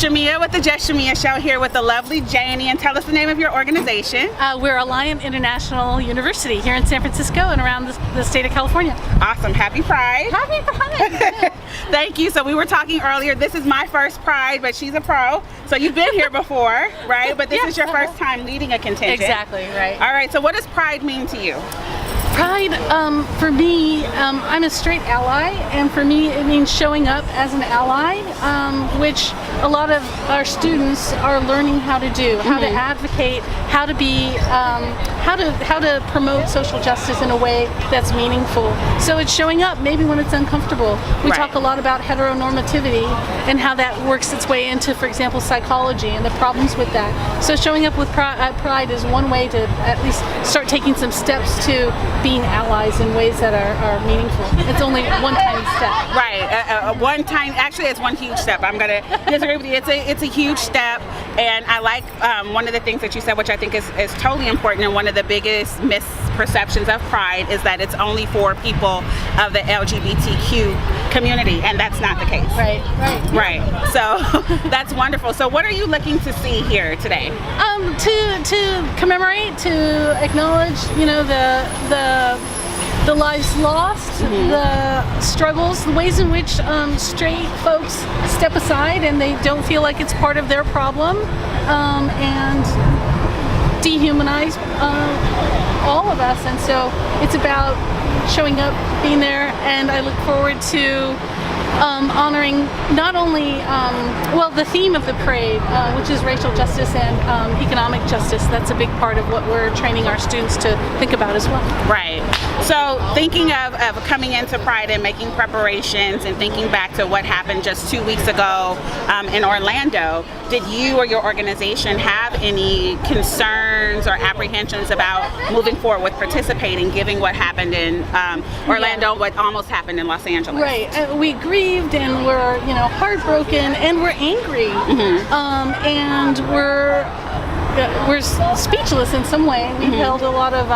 Chamia with the Just Chamia Show here with the lovely Janie, and tell us the name of your organization. We're Alliant International University here in San Francisco and around the state of California. Awesome. Happy Pride. Happy Pride. Thank you. So we were talking earlier, this is my first Pride, but she's a pro. So you've been here before, right? But this is your first time leading a contingent. Exactly, right. All right, so what does Pride mean to you? Pride, for me, I'm a straight ally, and for me it means showing up as an ally, which a lot of our students are learning how to do, how to advocate, how to be, how to promote social justice in a way that's meaningful. So it's showing up maybe when it's uncomfortable. We talk a lot about heteronormativity and how that works its way into, for example, psychology and the problems with that. So showing up with Pride is one way to at least start taking some steps to being allies in ways that are meaningful. It's only one tiny step. Right, actually it's one huge step. I'm gonna disagree with you. It's a huge step, and I like one of the things that you said, which I think is totally important, and one of the biggest misperceptions of Pride is that it's only for people of the LGBTQ community, and that's not the case. Right. So that's wonderful. So what are you looking to see here today? To commemorate, to acknowledge, you know, the lives lost, the struggles, the ways in which straight folks step aside and they don't feel like it's part of their problem, and dehumanize all of us. And so it's about showing up, being there, and I look forward to honoring not only, the theme of the parade, which is racial justice and economic justice. That's a big part of what we're training our students to think about as well. Right. So thinking of coming into Pride and making preparations and thinking back to what happened just 2 weeks ago in Orlando, did you or your organization have any concerns or apprehensions about moving forward with participating, given what happened in Orlando, what almost happened in Los Angeles? Right. We grieved and we're, you know, heartbroken and we're angry, and we're speechless in some way. We held a lot of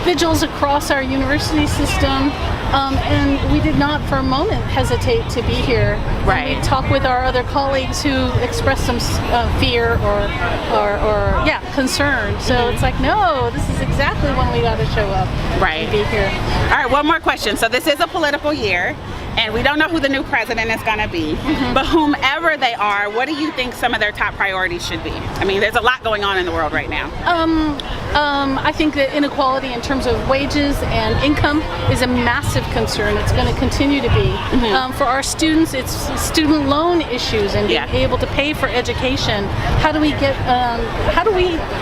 vigils across our university system, and we did not for a moment hesitate to be here. Right. We talked with our other colleagues who expressed some fear or concern. So it's like, no, this is exactly when we got to show up. Right. And be here. All right, one more question. So this is a political year, and we don't know who the new president is going to be, but whomever they are, what do you think some of their top priorities should be? I mean, there's a lot going on in the world right now. I think that inequality in terms of wages and income is a massive concern. It's going to continue to be. For our students, it's student loan issues and being able to pay for education. How do we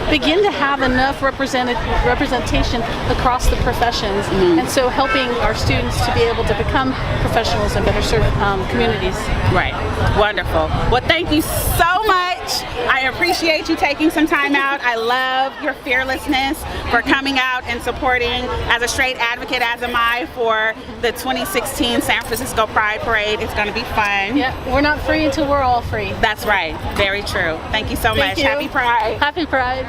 begin to have enough representation across the professions? And so helping our students to be able to become professionals and better serve communities. Right. Wonderful. Well, thank you so much. I appreciate you taking some time out. I love your fearlessness for coming out and supporting, as a straight advocate, as am I, for the 2016 San Francisco Pride Parade. It's going to be fun. Yeah, we're not free until we're all free. That's right. Very true. Thank you so much. You. Happy Pride. Happy Pride.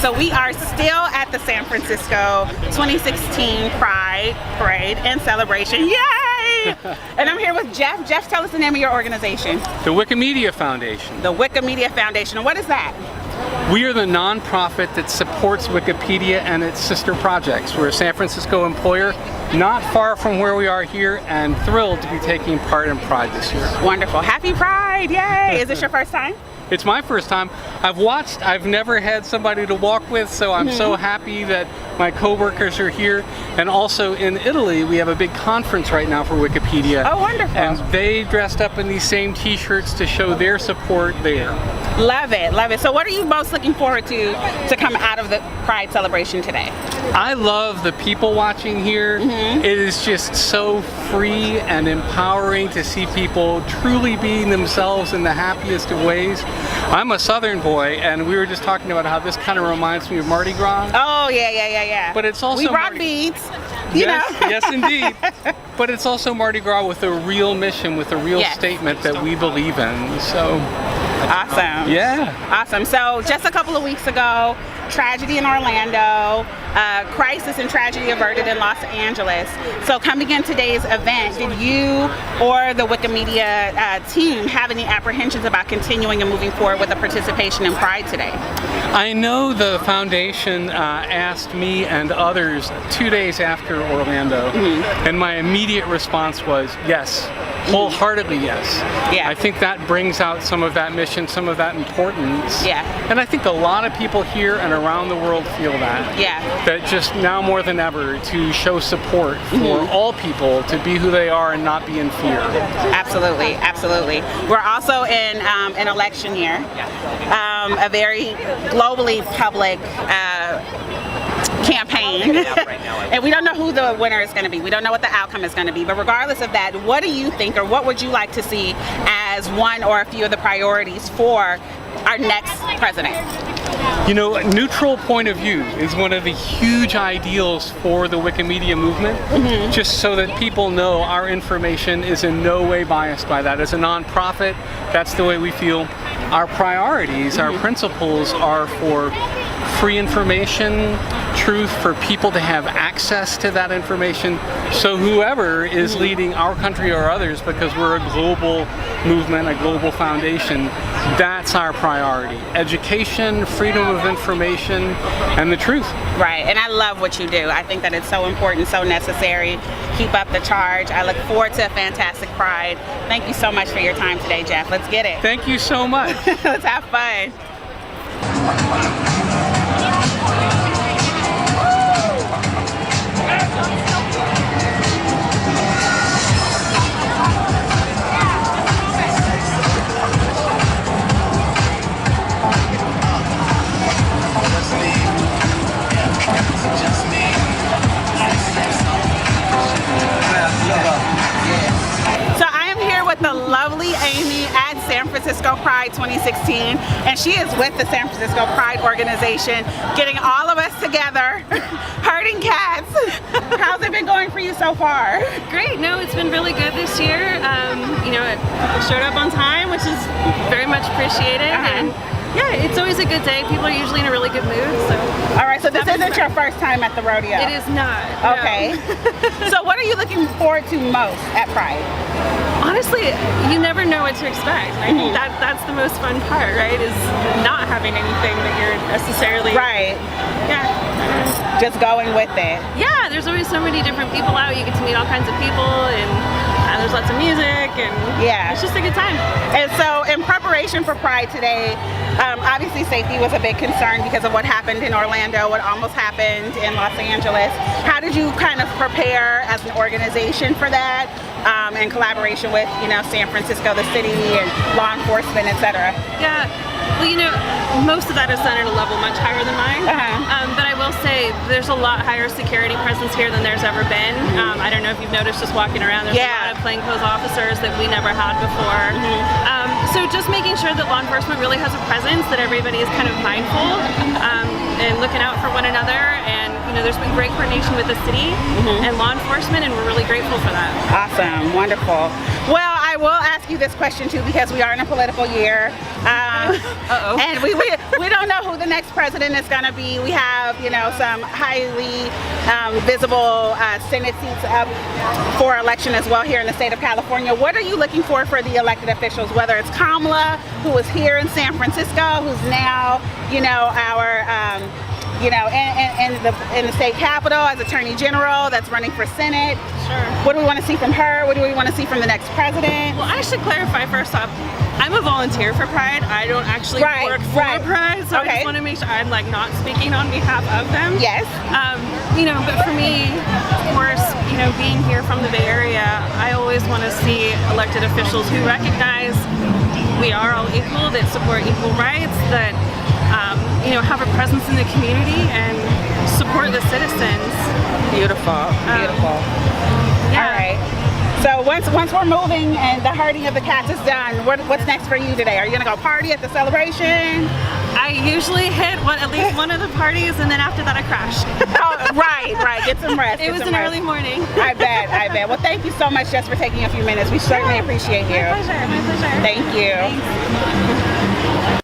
So we are still at the San Francisco 2016 Pride Parade and Celebration. Yay! And I'm here with Jeff. Jeff, tell us the name of your organization. The Wikimedia Foundation. The Wikimedia Foundation. And what is that? We are the nonprofit that supports Wikipedia and its sister projects. We're a San Francisco employer, not far from where we are here, and thrilled to be taking part in Pride this year. Wonderful. Happy Pride! Yay! Is this your first time? It's my first time. I've watched, I've never had somebody to walk with, so I'm so happy that my coworkers are here. And also in Italy, we have a big conference right now for Wikipedia. Oh, wonderful. And they dressed up in these same t-shirts to show their support there. Love it, love it. So what are you most looking forward to come out of the Pride celebration today? I love the people watching here. It is just so free and empowering to see people truly being themselves in the happiest of ways. I'm a Southern boy, and we were just talking about how this kind of reminds me of Mardi Gras. Oh, yeah. But it's also we brought beads, you know. Yes, indeed. But it's also Mardi Gras with a real mission, with a real statement that we believe in. So awesome. Yeah. Awesome. So just a couple of weeks ago, tragedy in Orlando, crisis and tragedy averted in Los Angeles. So coming in today's event, did you or the Wikimedia team have any apprehensions about continuing and moving forward with the participation in Pride today? I know the foundation asked me and others 2 days after Orlando, and my immediate response was yes, wholeheartedly yes. Yeah. I think that brings out some of that mission, some of that importance. Yeah. And I think a lot of people here and around the world feel that. Yeah. That just now more than ever to show support for all people to be who they are and not be in fear. Absolutely, absolutely. We're also in an election year, a very globally public campaign, and we don't know who the winner is going to be. We don't know what the outcome is going to be, but regardless of that, what do you think, or what would you like to see as one or a few of the priorities for our next president? You know, a neutral point of view is one of the huge ideals for the Wikimedia movement, just so that people know our information is in no way biased by that. As a nonprofit, that's the way we feel. Our priorities, our principles are for free information, truth, for people to have access to that information. So whoever is leading our country or others, because we're a global movement, a global foundation, that's our priority. Education, freedom of information, and the truth. Right, and I love what you do. I think that it's so important, so necessary. Keep up the charge. I look forward to a fantastic Pride. Thank you so much for your time today, Jeff. Let's get it. Thank you so much. Let's have fun. The lovely Amy at San Francisco Pride 2016, and she is with the San Francisco Pride organization, getting all of us together, herding cats. How's it been going for you so far? Great. No, it's been really good this year. You know, people showed up on time, which is very much appreciated. And yeah, it's always a good day. People are usually in a really good mood. So. All right, so this isn't your first time at the rodeo? It is not. Okay. No. So what are you looking forward to most at Pride? Honestly, you never know what to expect. I think that's the most fun part, right? Is not having anything that you're necessarily... Right. Yeah. Just going with it. Yeah, there's always so many different people out. You get to meet all kinds of people, and there's lots of music, and it's just a good time. And so in preparation for Pride today, obviously safety was a big concern because of what happened in Orlando, what almost happened in Los Angeles. How did you kind of prepare as an organization for that, in collaboration with, you know, San Francisco, the city, and law enforcement, etc.? Yeah. Well, you know, most of that is done at a level much higher than mine. But I will say there's a lot higher security presence here than there's ever been. I don't know if you've noticed just walking around, there's a lot of plainclothes officers that we never had before. So just making sure that law enforcement really has a presence, that everybody is kind of mindful and looking out for one another. And you know, there's been great coordination with the city and law enforcement, and we're really grateful for that. Awesome, wonderful. Well, I will ask you this question too, because we are in a political year, and we don't know who the next president is going to be. We have, you know, some highly visible Senate seats up for election as well here in the state of California. What are you looking for the elected officials, whether it's Kamala, who was here in San Francisco, who's now, you know, our you know, in the state capitol as Attorney General that's running for Senate. Sure. What do we want to see from her? What do we want to see from the next president? Well, I should clarify first off, I'm a volunteer for Pride. I don't actually work for Pride, so I just want to make sure I'm like not speaking on behalf of them. Yes. You know, but for me, of course, you know, being here from the Bay Area, I always want to see elected officials who recognize we are all equal, that support equal rights, that you know, have a presence in the community and support the citizens. Beautiful, beautiful. Yeah. All right. So once we're moving and the herding of the cats is done, what's next for you today? Are you gonna go party at the celebration? I usually hit at least one of the parties, and then after that I crash. Oh, right. Get some rest. It was an early morning. I bet. Well, thank you so much, Jess, for taking a few minutes. We certainly appreciate you. My pleasure. Thank you. Thanks.